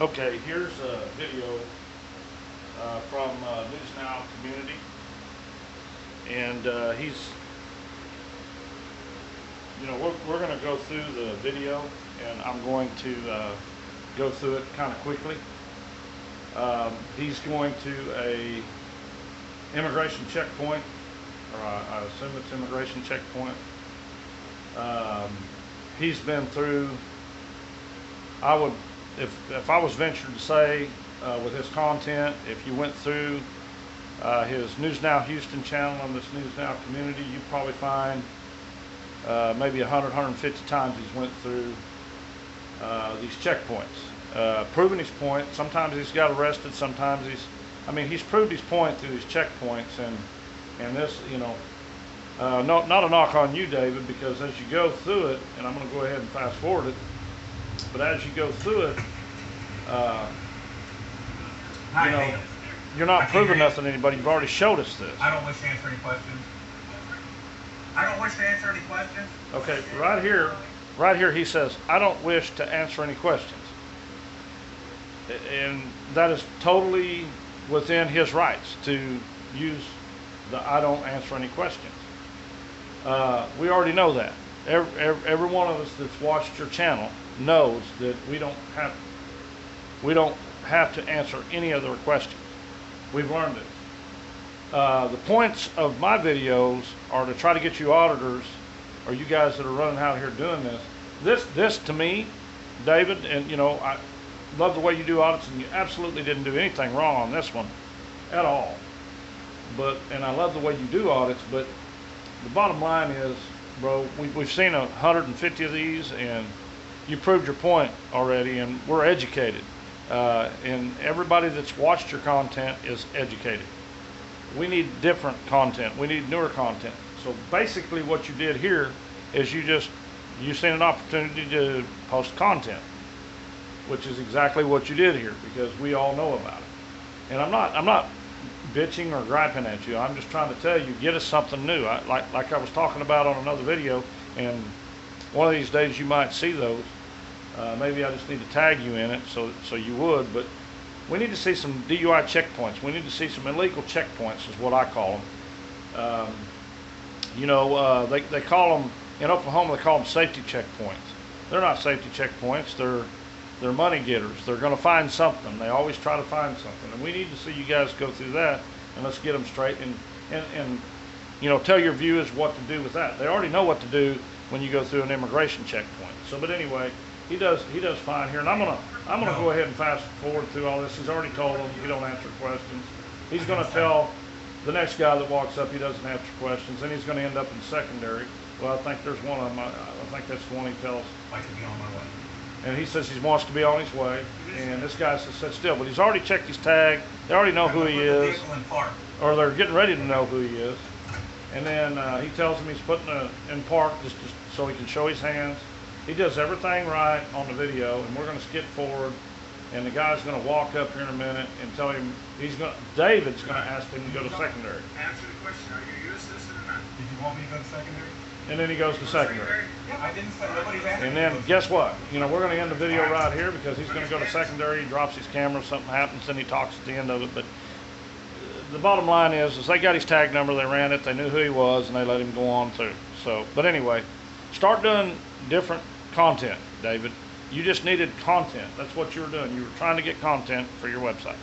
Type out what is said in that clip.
Okay, here's a video from News Now Community, and we're going to go through the video, and I'm going to go through it kind of quickly. He's going to a immigration checkpoint, or I assume it's immigration checkpoint. He's been through, if I was ventured to say, with his content, if you went through his News Now Houston channel on this News Now Community, you'd probably find maybe 100, 150 times he's went through these checkpoints, proving his point. Sometimes he's got arrested, sometimes he's proved his point through these checkpoints, and this, not a knock on you, David, because as you go through it, and I'm going to go ahead and fast forward it, but as you go through it, you're not proving nothing to anybody. You've already showed us this. I don't wish to answer any questions. I don't wish to answer any questions. Okay, right here he says, I don't wish to answer any questions. And that is totally within his rights to use the I don't answer any questions. We already know that. Every one of us that's watched your channel knows that we don't have to answer any other questions. We've learned it. The points of my videos are to try to get you auditors, or you guys that are running out here doing this. This to me, David, and I love the way you do audits, and you absolutely didn't do anything wrong on this one at all. And I love the way you do audits, but the bottom line is, bro, we've seen 150 of these, and you proved your point already, and we're educated. And everybody that's watched your content is educated. We need different content. We need newer content. So basically what you did here is you seen an opportunity to post content, which is exactly what you did here, because we all know about it. And I'm not bitching or griping at you. I'm just trying to tell you, get us something new. Like I was talking about on another video, and one of these days you might see those. Maybe I just need to tag you in it so you would, but we need to see some DUI checkpoints. We need to see some illegal checkpoints is what I call them. They call them, in Oklahoma they call them safety checkpoints. They're not safety checkpoints, they're money getters. They're going to find something. They always try to find something, and we need to see you guys go through that, and let's get them straight, and tell your viewers what to do with that. They already know what to do when you go through an immigration checkpoint. So, but anyway, he does fine here, and I'm gonna go ahead and fast forward through all this. He's already told them he don't answer questions. He's gonna tell the next guy that walks up he doesn't answer questions, then he's gonna end up in secondary. Well, I think there's one of them. I think that's the one he tells. I could be on my way. And he says he wants to be on his way, and this guy says sit still. But he's already checked his tag. They already know who he is, or they're getting ready to know who he is. And then he tells him he's putting in park just so he can show his hands. He does everything right on the video, and we're going to skip forward, and the guy's going to walk up here in a minute and tell him David's going to ask him to go to secondary. Answer the question, are you a U.S. citizen or not? Did you want me to go to secondary? And then he goes to secondary. Yeah, I didn't say nobody's asking. And then guess what? We're going to end the video right here because he's going to go to secondary, he drops his camera, something happens, and he talks at the end of it. But the bottom line is they got his tag number, they ran it, they knew who he was, and they let him go on through. So, but anyway, start doing different content, David. You just needed content. That's what you were doing. You were trying to get content for your website.